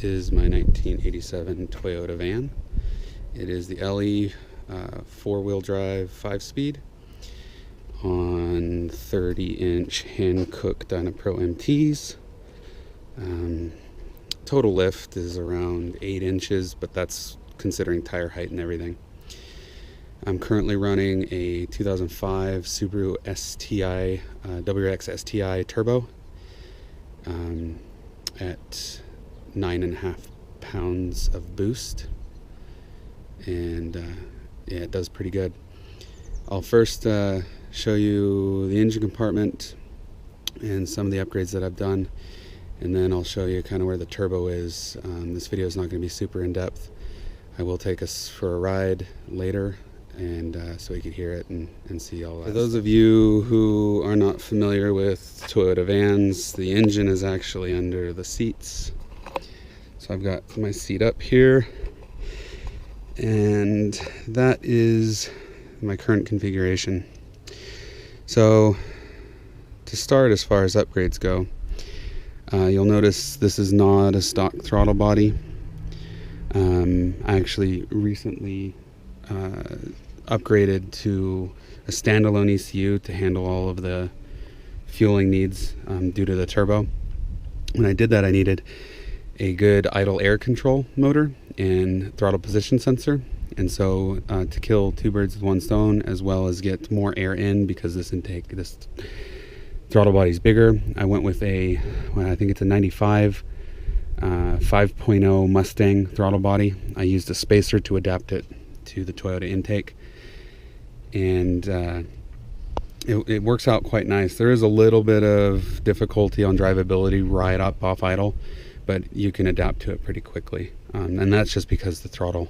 is my 1987 Toyota van. It is the LE four-wheel drive 5-speed on 30-inch hand-cooked Dyna-Pro MTs. Total lift is around 8 inches, but that's considering tire height and everything. I'm currently running a 2005 Subaru STI, WRX STI Turbo at 9.5 pounds of boost, and yeah, it does pretty good. I'll first show you the engine compartment and some of the upgrades that I've done, and then I'll show you kind of where the turbo is. This video is not going to be super in-depth. I will take us for a ride later, and so you could hear it and see all that. For those of you who are not familiar with Toyota vans, the engine is actually under the seats. So I've got my seat up here, and that is my current configuration. So to start, as far as upgrades go, you'll notice this is not a stock throttle body. I actually recently upgraded to a standalone ECU to handle all of the fueling needs due to the turbo. When I did that, I needed a good idle air control motor and throttle position sensor, and so to kill two birds with one stone, as well as get more air in, because this throttle body is bigger, I went with a, well, I think it's a 95 5.0 Mustang throttle body. I used a spacer to adapt it to the Toyota intake, and it works out quite nice. There is a little bit of difficulty on drivability right up off idle, but you can adapt to it pretty quickly, and that's just because the throttle,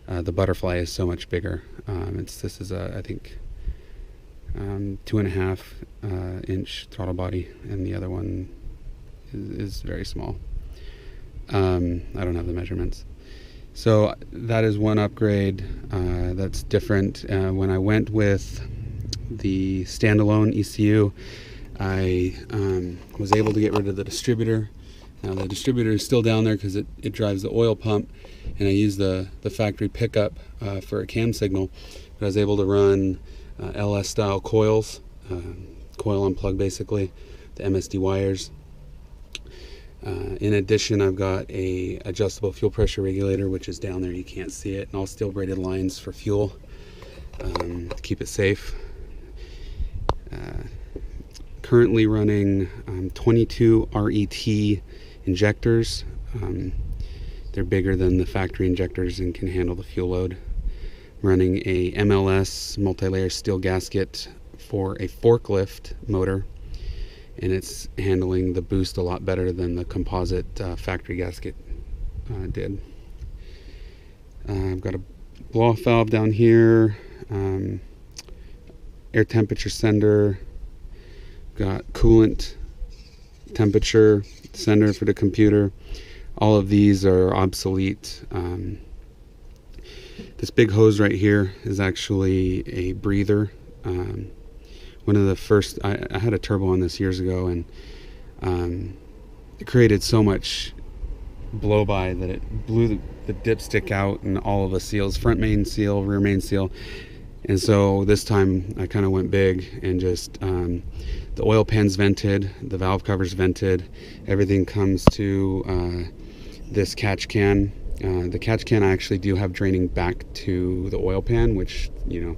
the butterfly, is so much bigger. This is a, I think, 2.5 inch throttle body, and the other one is very small. I don't have the measurements. So that is one upgrade that's different. When I went with the standalone ECU, I was able to get rid of the distributor. Now the distributor is still down there because it drives the oil pump, and I use the factory pickup for a cam signal, but I was able to run LS style coils, coil unplug basically, the MSD wires. In addition, I've got a adjustable fuel pressure regulator, which is down there, you can't see it, and all steel braided lines for fuel to keep it safe. Currently running 22 RET injectors. They're bigger than the factory injectors and can handle the fuel load. Running a MLS multi-layer steel gasket for a forklift motor, and it's handling the boost a lot better than the composite factory gasket did. I've got a blow-off valve down here, air temperature sender, got coolant temperature sender for the computer. All of these are obsolete. This big hose right here is actually a breather. One of the first, I had a turbo on this years ago, and it created so much blow by that it blew the dipstick out and all of the seals, front main seal, rear main seal. And so this time I kind of went big and just the oil pan's vented, the valve cover's vented, everything comes to this catch can. The catch can I actually do have draining back to the oil pan, which, you know,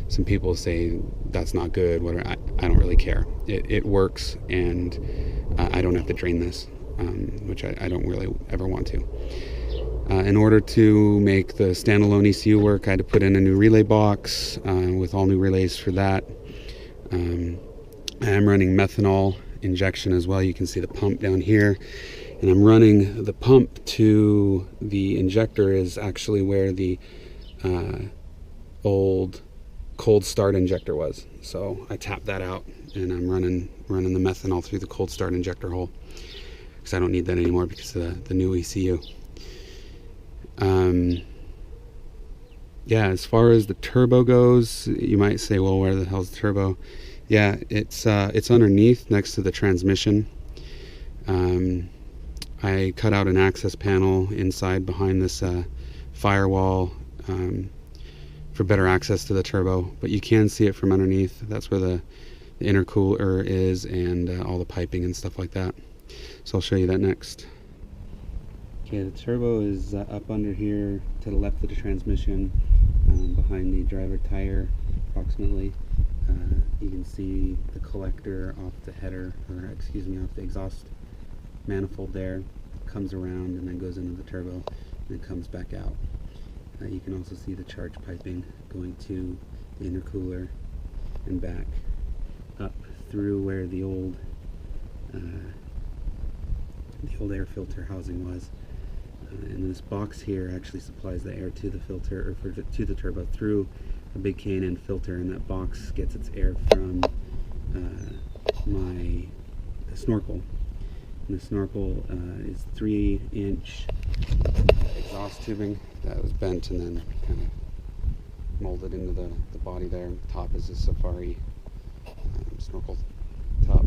some people say that's not good. I don't really care. It works, and I don't have to drain this, which I don't really ever want to. In order to make the standalone ECU work, I had to put in a new relay box with all new relays for that. I am running methanol injection as well. You can see the pump down here, and I'm running the pump to the injector is actually where the old cold start injector was. So I tapped that out, and I'm running the methanol through the cold start injector hole, because I don't need that anymore because of the new ECU. Yeah, as far as the turbo goes, you might say, well, where the hell's the turbo? Yeah, it's underneath next to the transmission. I cut out an access panel inside behind this firewall for better access to the turbo, but you can see it from underneath. That's where the intercooler is, and all the piping and stuff like that. So I'll show you that next. Okay, the turbo is up under here to the left of the transmission, behind the driver tire approximately. You can see the collector off the header, or excuse me, off the exhaust manifold there. Comes around and then goes into the turbo and then comes back out. You can also see the charge piping going to the intercooler and back up through where the old air filter housing was. And this box here actually supplies the air to the filter, or to the turbo through a big K&N filter, and that box gets its air from the snorkel. And the snorkel is 3-inch exhaust tubing that was bent and then kind of molded into the body there. The top is a Safari snorkel top.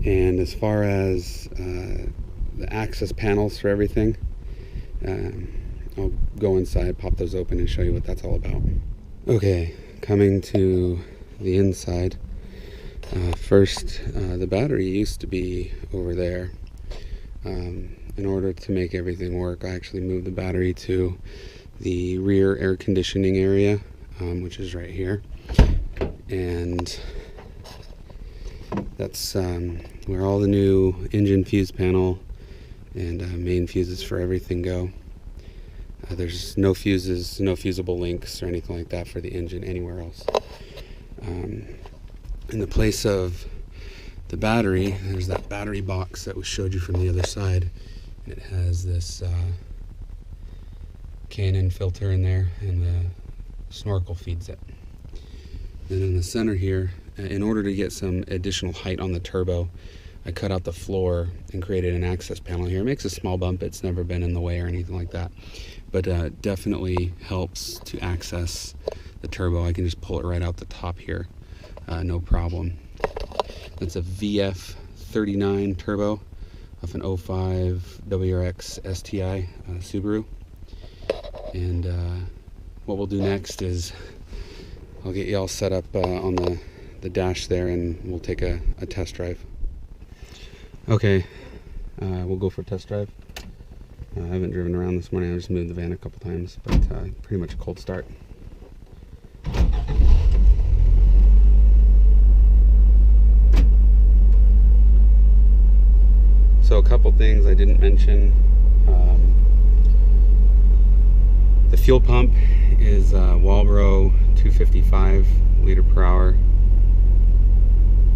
And as far as the access panels for everything, I'll go inside, pop those open, and show you what that's all about. Okay, coming to the inside. First, the battery used to be over there. In order to make everything work, I actually moved the battery to the rear air conditioning area, which is right here. And that's where all the new engine fuse panel and main fuses for everything go. There's no fuses, no fusible links or anything like that for the engine anywhere else. In the place of the battery, there's that battery box that we showed you from the other side. It has this K&N filter in there, and the snorkel feeds it. Then in the center here, in order to get some additional height on the turbo, I cut out the floor and created an access panel here. It makes a small bump. It's never been in the way or anything like that, but definitely helps to access the turbo. I can just pull it right out the top here, no problem. That's a VF39 Turbo off an 05 WRX STI Subaru. And what we'll do next is I'll get you all set up on the dash there, and we'll take a test drive. Okay, we'll go for a test drive. I haven't driven around this morning. I just moved the van a couple times, but pretty much a cold start. So a couple things I didn't mention. The fuel pump is Walbro 255 liter per hour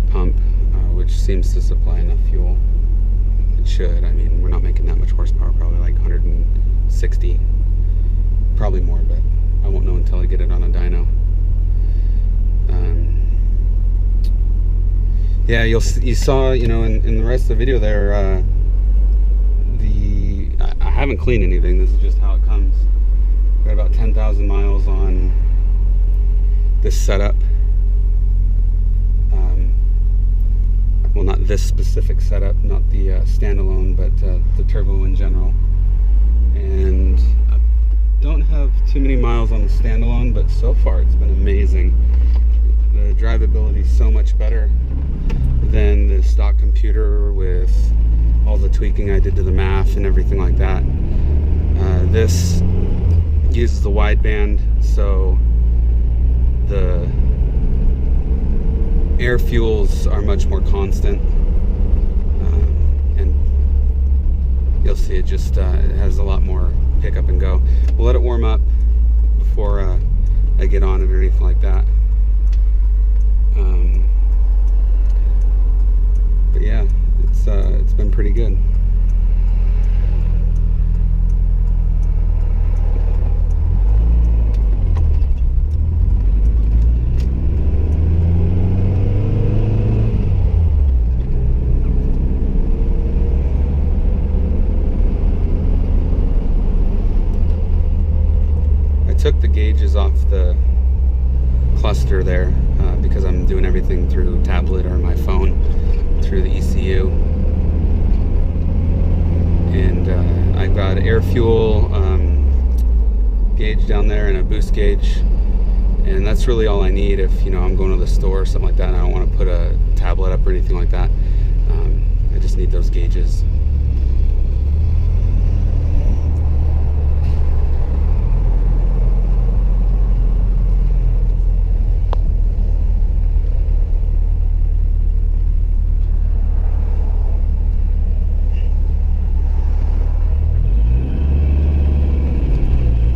pump, which seems to supply enough fuel. It should. I mean, we're not making that much horsepower, probably like 160, probably more, but I won't know until I get it on a dyno. Yeah, you saw, you know, in the rest of the video there, I haven't cleaned anything. This is just how it comes. Got about 10,000 miles on this setup. Well, not this specific setup, not the standalone, but the turbo in general. And I don't have too many miles on the standalone, but so far it's been amazing. The drivability is so much better than the stock computer with all the tweaking I did to the math and everything like that. This uses the wideband, so the air fuels are much more constant, and you'll see it just it has a lot more pick up and go. We'll let it warm up before I get on it or anything like that. But yeah, it's been pretty good. Took the gauges off the cluster there because I'm doing everything through tablet or my phone through the ECU. air fuel gauge down there and a boost gauge, and that's really all I need if, you know, I'm going to the store or something like that and I don't want to put a tablet up or anything like that. I just need those gauges.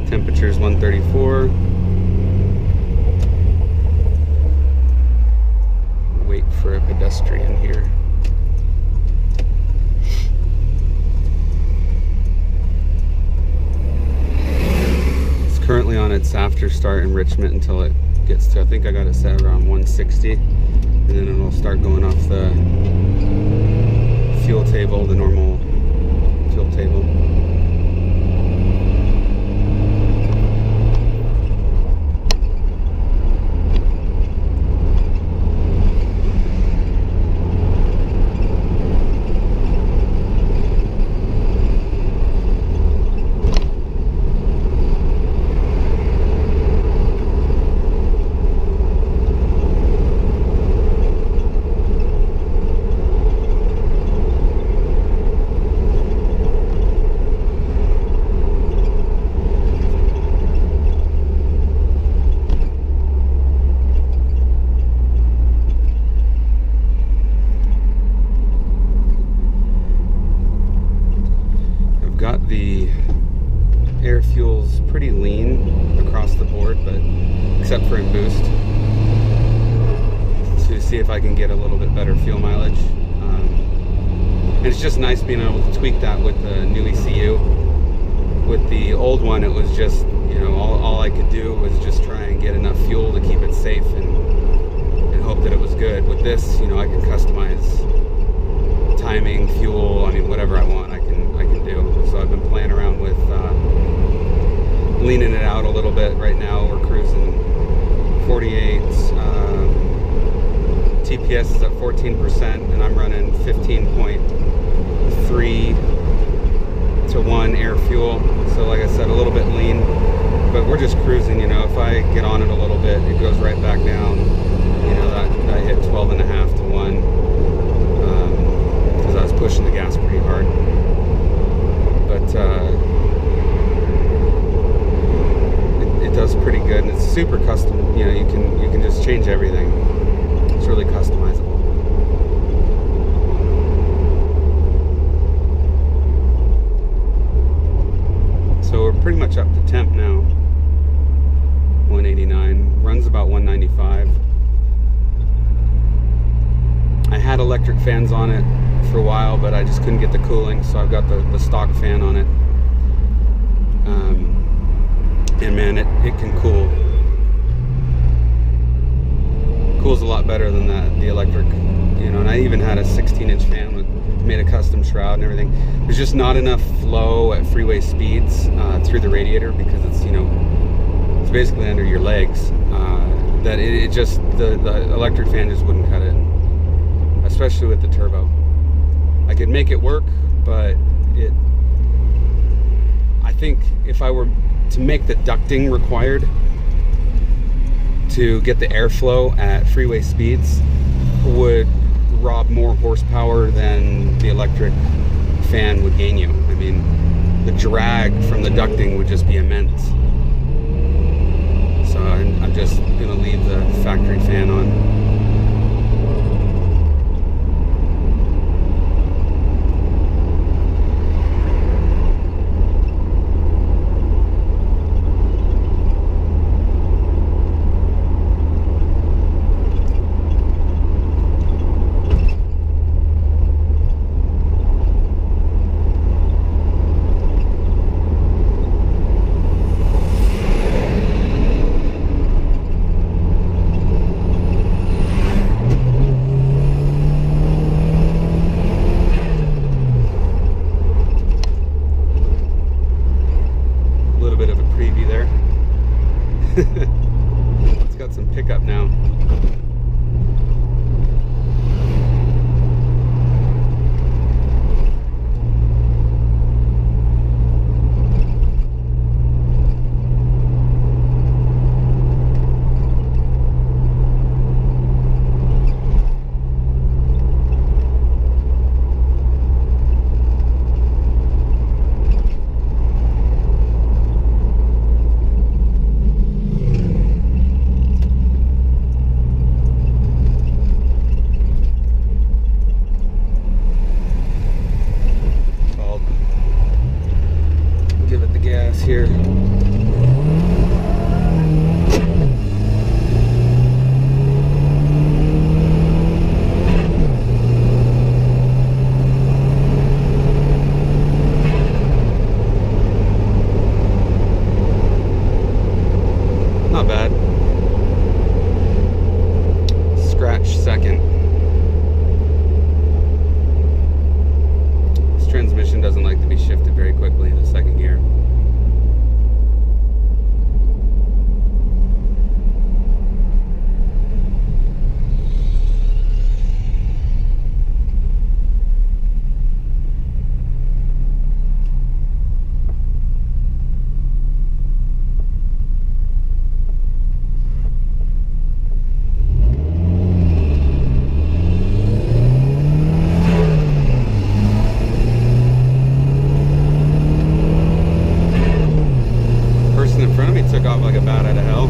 Temperature's 134. Wait for a pedestrian here. It's currently on its after start enrichment until it gets to, I think I got it set around 160, and then it'll start going off the fuel table, the normal fuel table. The air fuel's pretty lean across the board, but except for in boost, to see if I can get a little bit better fuel mileage. And it's just nice being able to tweak that with the new ECU. With the old one, it was just, you know, all I could do was just try and get enough fuel to keep it safe and hope that it was good. With this, you know, I can customize timing, fuel, I mean, whatever I want, I can do. So I've been playing around with leaning it out a little bit. Right now we're cruising 48, TPS is at 14%, and I'm running 15.3 to 1 air fuel. So like I said, a little bit lean, but we're just cruising. You know, if I get on it a little bit, it goes right back down. You know, that I hit 12.5 to 1. I was pushing the gas pretty hard, but it does pretty good, and it's super custom. You know, you can just change everything. It's really customizable. So we're pretty much up to temp now. 189, runs about 195. I had electric fans on it for a while, but I just couldn't get the cooling, so I've got the stock fan on it. And man, it can cools a lot better than the electric, you know. And I even had a 16-inch fan made a custom shroud and everything. There's just not enough flow at freeway speeds through the radiator, because it's, you know, it's basically under your legs, that it just, the electric fan just wouldn't cut it, especially with the turbo. I could make it work, but I think if I were to make the ducting required to get the airflow at freeway speeds, would rob more horsepower than the electric fan would gain you. I mean, the drag from the ducting would just be immense. So I'm just gonna leave the factory fan on. transmission doesn't like to be shifted very quickly in the second gear. In front of me took off like a bat out of hell.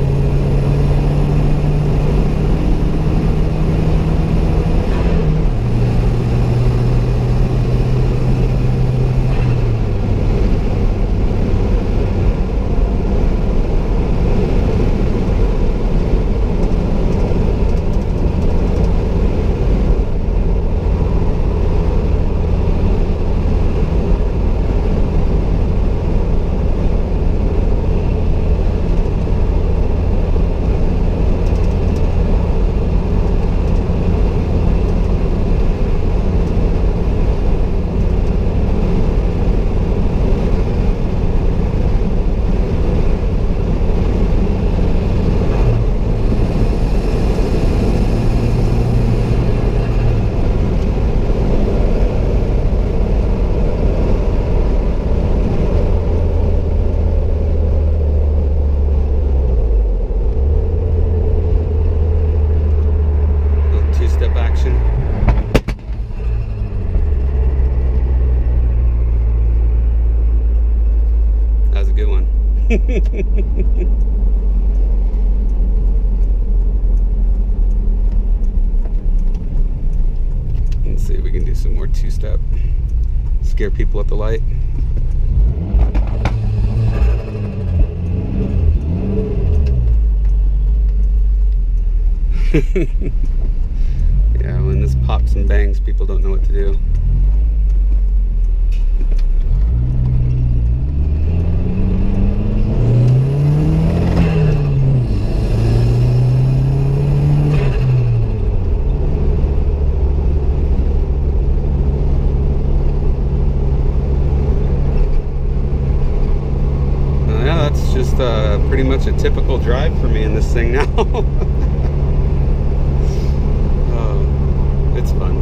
Let's see if we can do some more two-step. Scare people at the light. Yeah, when this pops and bangs, people don't know what to do. Just pretty much a typical drive for me in this thing now. It's fun.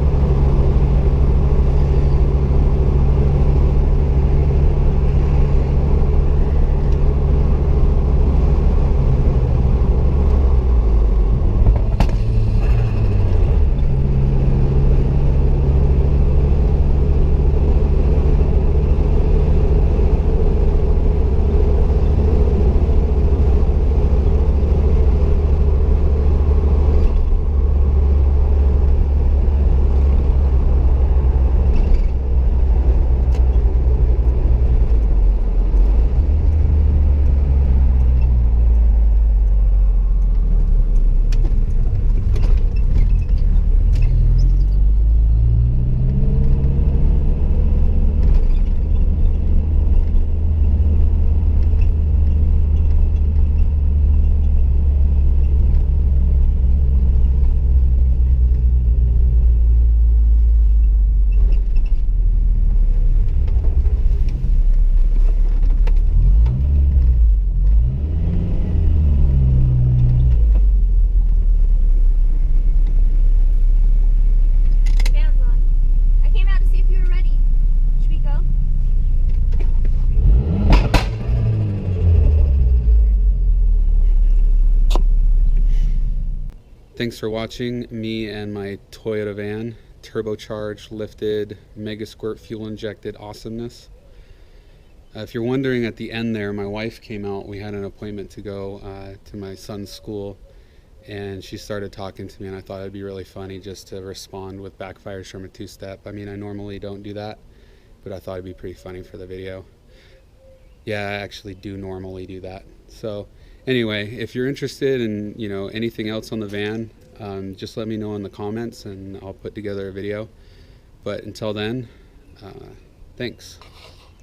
Thanks for watching me and my Toyota van, turbocharged, lifted, Megasquirt fuel injected awesomeness. If you're wondering, at the end there, my wife came out. We had an appointment to go to my son's school, and she started talking to me, and I thought it'd be really funny just to respond with backfires from a two-step. I mean, I normally don't do that, but I thought it'd be pretty funny for the video. Yeah, I actually do normally do that. So anyway, if you're interested in, you know, anything else on the van, just let me know in the comments and I'll put together a video. But until then, thanks.